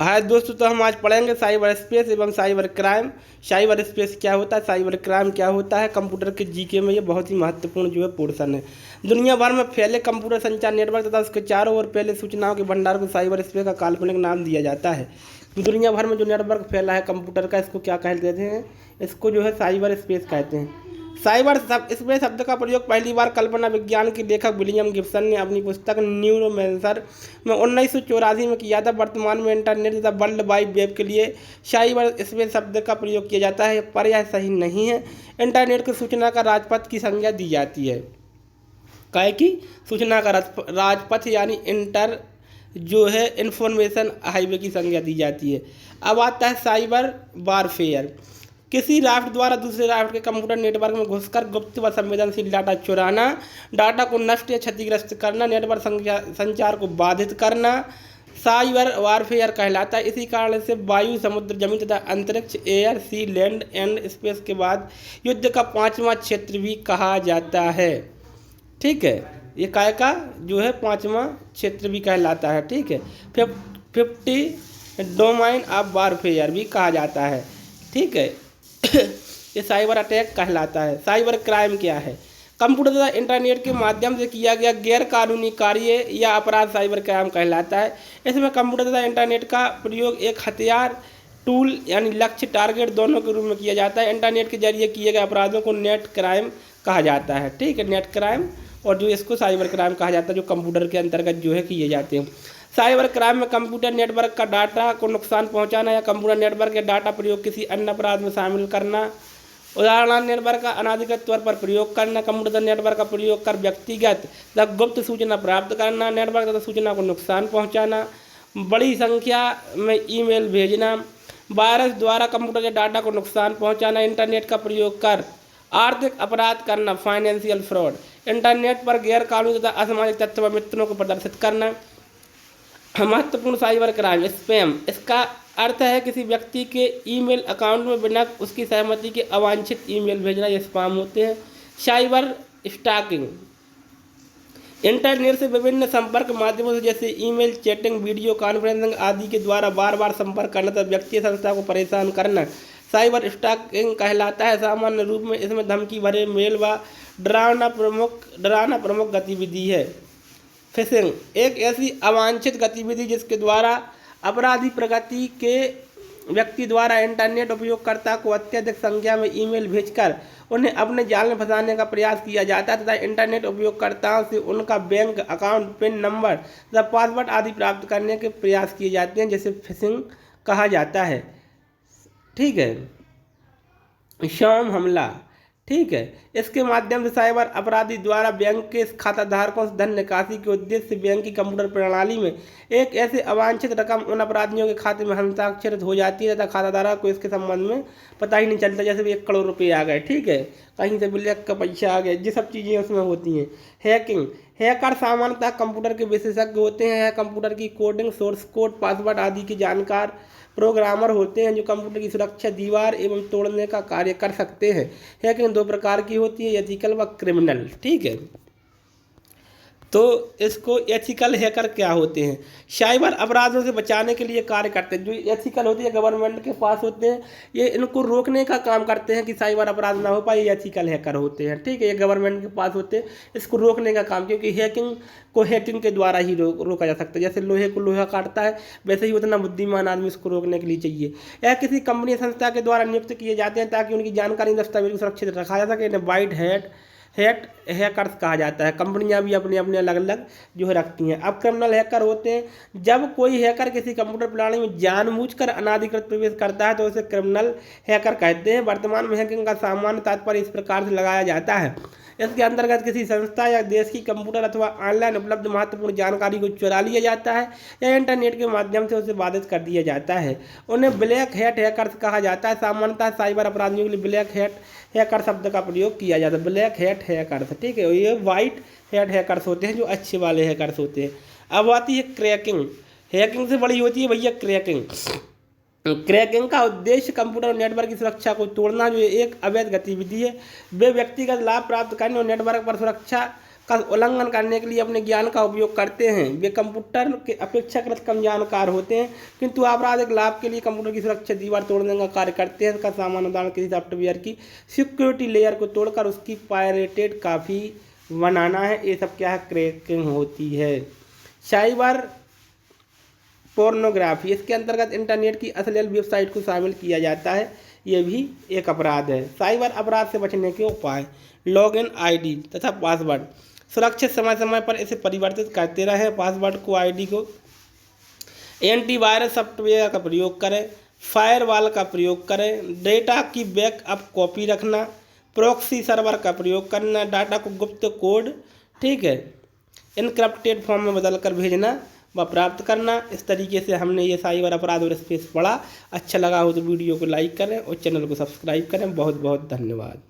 हाय दोस्तों, तो हम आज पढ़ेंगे साइबर स्पेस एवं साइबर क्राइम। साइबर स्पेस क्या होता है, साइबर क्राइम क्या होता है। कंप्यूटर के जीके में ये बहुत ही महत्वपूर्ण जो है पोर्शन है। दुनिया भर में फैले कंप्यूटर संचार नेटवर्क तथा उसके चारों ओर फैले सूचनाओं के भंडार को साइबर स्पेस का काल्पनिक नाम दिया जाता है। दुनिया भर में जो नेटवर्क फैला है कंप्यूटर का, इसको क्या कहते हैं, इसको जो है साइबर स्पेस कहते हैं। साइबर इसमें शब्द का प्रयोग पहली बार कल्पना विज्ञान के लेखक विलियम गिब्सन ने अपनी पुस्तक न्यूरोमैंसर में 1984 में किया था। वर्तमान में इंटरनेट तथा वर्ल्ड वाइड वेब के लिए साइबर स्पेस शब्द का प्रयोग किया जाता है, पर यह सही नहीं है। इंटरनेट को सूचना का राजपथ की संज्ञा दी जाती है। काहे की सूचना का राजपथ यानी इंटर जो है इंफॉर्मेशन हाईवे की संज्ञा दी जाती है। अब आता है साइबर वारफेयर। किसी राष्ट्र द्वारा दूसरे राष्ट्र के कंप्यूटर नेटवर्क में घुसकर गुप्त व संवेदनशील डाटा चुराना, डाटा को नष्ट या क्षतिग्रस्त करना, नेटवर्क संचार को बाधित करना साइबर वारफेयर कहलाता है। इसी कारण से वायु, समुद्र, जमीन तथा अंतरिक्ष, air, sea, land and space के बाद युद्ध का पांचवा क्षेत्र भी कहा जाता है। ठीक है, ये काय का जो है पांचवा क्षेत्र भी कहलाता है। ठीक है, 50 डोमाइन ऑफ वारफेयर भी कहा जाता है। ठीक है, ये साइबर अटैक कहलाता है। साइबर क्राइम क्या है? कंप्यूटर तथा इंटरनेट के माध्यम से किया गया गैर कानूनी कार्य या अपराध साइबर क्राइम कहलाता है। इसमें कंप्यूटर तथा इंटरनेट का प्रयोग एक हथियार, टूल यानी लक्ष्य, टारगेट दोनों के रूप में किया जाता है। इंटरनेट के जरिए किए गए अपराधों को नेट क्राइम कहा जाता है। ठीक है, नेट क्राइम, और जो इसको साइबर क्राइम कहा जाता है, जो कंप्यूटर के अंतर्गत जो है किए जाते हैं। साइबर क्राइम में कंप्यूटर नेटवर्क का डाटा को नुकसान पहुंचाना या कंप्यूटर नेटवर्क के डाटा प्रयोग किसी अन्य अपराध में शामिल करना। उदाहरण, नेटवर्क का अनाधिकृत तौर पर प्रयोग करना, कंप्यूटर नेटवर्क का प्रयोग कर व्यक्तिगत या गुप्त सूचना प्राप्त करना, नेटवर्क तथा सूचना को नुकसान पहुंचाना, बड़ी संख्या में ईमेल भेजना, वायरस द्वारा कंप्यूटर के डाटा को नुकसान पहुंचाना, इंटरनेट का प्रयोग कर आर्थिक अपराध करना, फाइनेंशियल फ्रॉड, इंटरनेट पर गैर कानूनी तथा असामाजिक तत्व व मित्रों को प्रदर्शित करना। महत्वपूर्ण साइबर क्राइम, स्पैम। इसका अर्थ है किसी व्यक्ति के ईमेल अकाउंट में बिना उसकी सहमति के अवांछित ईमेल भेजना, ये स्पैम होते हैं। साइबर स्टॉकिंग, इंटरनेट से विभिन्न संपर्क माध्यमों से जैसे ईमेल, चैटिंग, वीडियो कॉन्फ्रेंसिंग आदि के द्वारा बार बार संपर्क करना तथा व्यक्ति संस्था को परेशान करना साइबर स्टॉकिंग कहलाता है। सामान्य रूप में इसमें धमकी भरे मेल व डराना प्रमुख गतिविधि है। फिशिंग, एक ऐसी अवांछित गतिविधि जिसके द्वारा अपराधी प्रगति के व्यक्ति द्वारा इंटरनेट उपयोगकर्ता को अत्यधिक संख्या में ईमेल भेजकर उन्हें अपने जाल में फंसाने का प्रयास किया जाता है तथा इंटरनेट उपयोगकर्ताओं से उनका बैंक अकाउंट, पिन नंबर तथा पासवर्ड आदि प्राप्त करने के प्रयास किए जाते हैं, जिसे फिशिंग कहा जाता है। ठीक है, स्पैम हमला। ठीक है, इसके माध्यम से साइबर अपराधी द्वारा बैंक के खाताधारकों से धन निकासी के उद्देश्य से बैंक की कंप्यूटर प्रणाली में एक ऐसे अवांछित रकम उन अपराधियों के खाते में हस्ताक्षरित हो जाती है तथा खाताधारक को इसके संबंध में पता ही नहीं चलता। जैसे 1 करोड़ रुपये आ गए, ठीक है, कहीं से ब्लैक का पैसा आ गया, ये सब चीज़ें उसमें होती हैं। हैकिंग, हैकर सामान्यतः कंप्यूटर के विशेषज्ञ होते हैं। कंप्यूटर की कोडिंग, सोर्स कोड, पासवर्ड आदि के जानकार प्रोग्रामर होते हैं जो कंप्यूटर की सुरक्षा, दीवार एवं तोड़ने का कार्य कर सकते हैं। हैकिंग 2 प्रकार की होती है, एथिकल व क्रिमिनल। ठीक है, तो इसको एथिकल हैकर क्या होते हैं? साइबर अपराधों से बचाने के लिए कार्य करते हैं। जो एथिकल होती है गवर्नमेंट के पास होते हैं, ये इनको रोकने का काम करते हैं कि साइबर अपराध ना हो पाए, ये एथिकल हैकर होते हैं। ठीक है, ये गवर्नमेंट के पास होते हैं, इसको रोकने का काम, क्योंकि हैकिंग के द्वारा ही रोका जा सकता है। जैसे लोहे को लोहा काटता है, वैसे ही उतना बुद्धिमान आदमी इसको रोकने के लिए चाहिए। यह किसी कंपनी संस्था के द्वारा नियुक्त किए जाते हैं ताकि उनकी जानकारी, दस्तावेज को सुरक्षित रखा जा सके। इन्हें वाइट हैकर्स कहा जाता है। कंपनियां भी अपने अपने अलग अलग जो है रखती हैं। अब क्रिमिनल हैकर होते हैं, जब कोई हैकर किसी कंप्यूटर प्रणाली में जानबूझकर अनाधिकृत प्रवेश करता है तो उसे क्रिमिनल हैकर कहते हैं। वर्तमान में हैकिंग का सामान्य तात्पर्य इस प्रकार से लगाया जाता है, इसके अंतर्गत किसी संस्था या देश की कंप्यूटर अथवा ऑनलाइन उपलब्ध महत्वपूर्ण जानकारी को चुरा लिया जाता है या इंटरनेट के माध्यम से उसे बाधित कर दिया जाता है। उन्हें ब्लैक हैट हैकर्स कहा जाता है। सामान्यतः साइबर अपराधियों के लिए ब्लैक हैट हैकर शब्द का प्रयोग किया जाता है। ब्लैक हैट हैकर्स, ठीक है, ये वाइट हैट हैकर्स होते हैं जो अच्छे वाले हैकर्स होते हैं। अब आती है क्रैकिंग। हैकिंग से बड़ी होती है भैया क्रैकिंग। क्रैकिंग का उद्देश्य कंप्यूटर और नेटवर्क की सुरक्षा को तोड़ना, जो एक अवैध गतिविधि है। वे व्यक्तिगत लाभ प्राप्त करने और नेटवर्क पर सुरक्षा का उल्लंघन करने के लिए अपने ज्ञान का उपयोग करते हैं, वे कंप्यूटर के अपेक्षाकृत कम जानकार होते हैं, किंतु आपराधिक लाभ के लिए कंप्यूटर की सुरक्षा दीवार तोड़ने का कार्य करते हैं। इसका सामान्य उदाहरण किसी सॉफ्टवेयर की सिक्योरिटी लेयर को तोड़कर उसकी पायरेटेड कॉपी बनाना है। ये सब क्या है, क्रैकिंग होती है। साइबर पोर्नोग्राफी, इसके अंतर्गत इंटरनेट की अश्लील वेबसाइट को शामिल किया जाता है, ये भी एक अपराध है। साइबर अपराध से बचने के उपाय, लॉगिन आईडी तथा पासवर्ड सुरक्षित, समय समय पर इसे परिवर्तित करते रहें। पासवर्ड को आईडी को एंटीवायरस सॉफ्टवेयर का प्रयोग करें, फायरवॉल का प्रयोग करें, डेटा की बैकअप कॉपी रखना, प्रॉक्सी सर्वर का प्रयोग करना, डाटा को गुप्त कोड, ठीक है, इनक्रप्टेड फॉर्म में बदलकर भेजना व प्राप्त करना। इस तरीके से हमने ये साइबर अपराध और स्पेस पढ़ा। अच्छा लगा हो तो वीडियो को लाइक करें और चैनल को सब्सक्राइब करें। बहुत बहुत धन्यवाद।